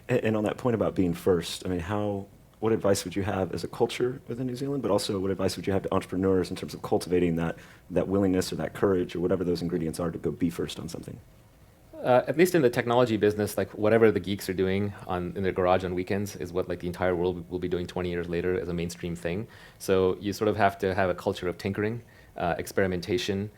And on that point about being first, I mean, what advice would you have as a culture within New Zealand, but also what advice would you have to entrepreneurs in terms of cultivating that willingness or that courage or whatever those ingredients are to go be first on something? At least in the technology business, like whatever the geeks are doing in their garage on weekends is what like the entire world will be doing 20 years later as a mainstream thing. So you sort of have to have a culture of tinkering, experimentation,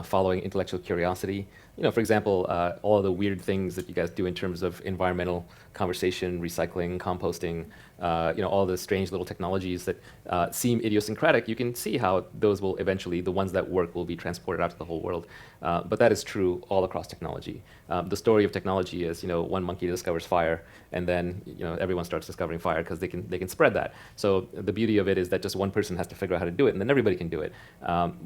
following intellectual curiosity. For example, all of the weird things that you guys do in terms of environmental conversation, recycling, composting, all the strange little technologies that seem idiosyncratic, you can see how those will eventually, the ones that work, will be transported out to the whole world. But that is true all across technology. The story of technology is, one monkey discovers fire, and then, everyone starts discovering fire because they can spread that. So the beauty of it is that just one person has to figure out how to do it, and then everybody can do it.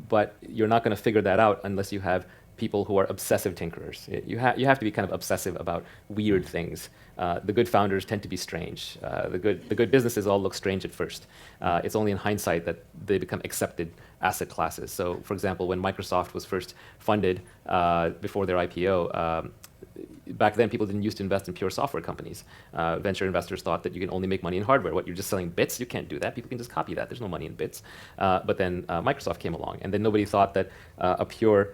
But you're not going to figure that out unless you have people who are obsessive tinkerers. You have to be kind of obsessive about weird things. The good founders tend to be strange. The good businesses all look strange at first. It's only in hindsight that they become accepted asset classes. So, for example, when Microsoft was first funded before their IPO, back then people didn't used to invest in pure software companies. Venture investors thought that you can only make money in hardware. What, you're just selling bits? You can't do that. People can just copy that. There's no money in bits. But then Microsoft came along, and then nobody thought that a pure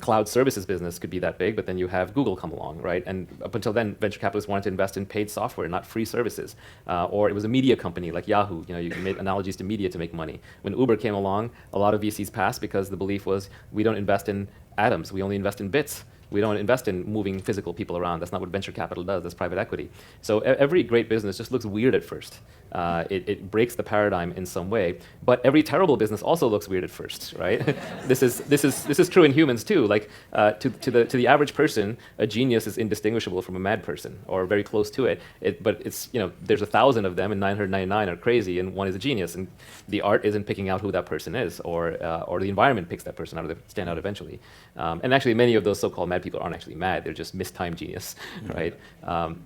cloud services business could be that big, but then you have Google come along, right? And up until then, venture capitalists wanted to invest in paid software, not free services. Or it was a media company like Yahoo. You can make analogies to media to make money. When Uber came along, a lot of VCs passed because the belief was we don't invest in atoms, we only invest in bits. We don't invest in moving physical people around. That's not what venture capital does. That's private equity. So every great business just looks weird at first. It breaks the paradigm in some way. But every terrible business also looks weird at first, right? This is true in humans too. Like to the average person, a genius is indistinguishable from a mad person, or very close to it. But it's there's 1,000 of them, and 999 are crazy, and one is a genius. And the art isn't picking out who that person is, or the environment picks that person out, stand out eventually. And actually, many of those so-called mad people aren't actually mad; they're just mistimed genius, right?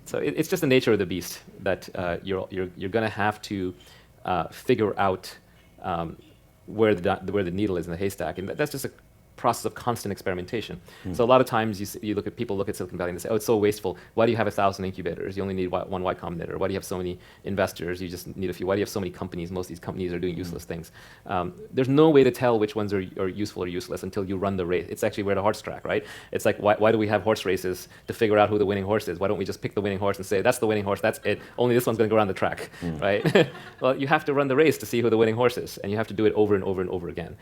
So it's just the nature of the beast that you're going to have to figure out where the needle is in the haystack, and that's just a process of constant experimentation. So a lot of times you look at Silicon Valley and they say, oh, it's so wasteful. Why do you have 1,000 incubators? You only need one Y Combinator. Why do you have so many investors? You just need a few. Why do you have so many companies? Most of these companies are doing useless things. There's no way to tell which ones are useful or useless until you run the race. It's actually where the horse track, right? It's like, why do we have horse races to figure out who the winning horse is? Why don't we just pick the winning horse and say, that's the winning horse, that's it. Only this one's going to go around the track, right? Well, you have to run the race to see who the winning horse is, and you have to do it over and over and over again.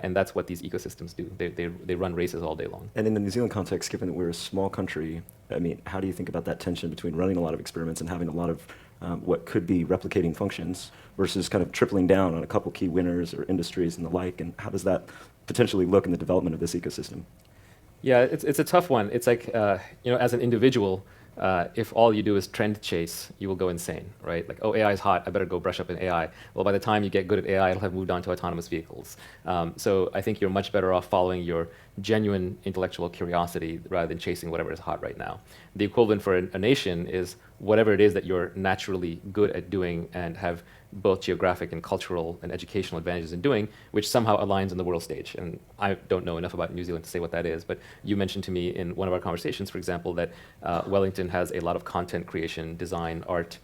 And that's what these ecosystems do. They run races all day long. And in the New Zealand context, given that we're a small country, I mean, how do you think about that tension between running a lot of experiments and having a lot of what could be replicating functions versus kind of tripling down on a couple key winners or industries and the like? And how does that potentially look in the development of this ecosystem? Yeah, it's a tough one. It's like, as an individual, if all you do is trend chase, you will go insane, right? Like, oh, AI is hot, I better go brush up in AI. Well, by the time you get good at AI, it'll have moved on to autonomous vehicles. So I think you're much better off following your genuine intellectual curiosity rather than chasing whatever is hot right now. The equivalent for a nation is whatever it is that you're naturally good at doing and have both geographic and cultural and educational advantages in doing, which somehow aligns on the world stage. And I don't know enough about New Zealand to say what that is, but you mentioned to me in one of our conversations, for example, that Wellington has a lot of content creation, design, art,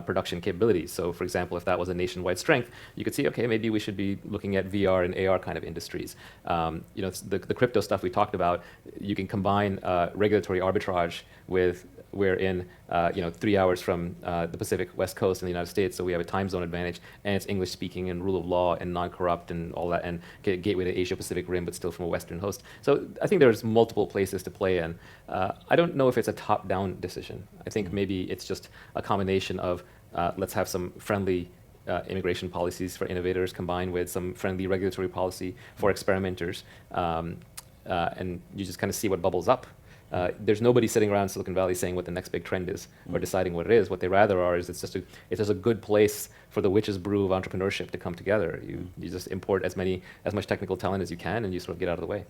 production capabilities. So, for example, if that was a nationwide strength, you could see, okay, maybe we should be looking at VR and AR kind of industries. The crypto stuff we talked about, you can combine regulatory arbitrage with we're in 3 hours from the Pacific West Coast in the United States, so we have a time zone advantage, and it's English speaking and rule of law and non-corrupt and all that, and gateway to Asia Pacific Rim, but still from a Western host. So I think there's multiple places to play in. I don't know if it's a top-down decision. I think maybe it's just a combination of let's have some friendly immigration policies for innovators combined with some friendly regulatory policy for experimenters, and you just kind of see what bubbles up. There's nobody sitting around Silicon Valley saying what the next big trend is or deciding what it is. What they rather are is it's just a good place for the witch's brew of entrepreneurship to come together. You just import as much technical talent as you can, and you sort of get out of the way.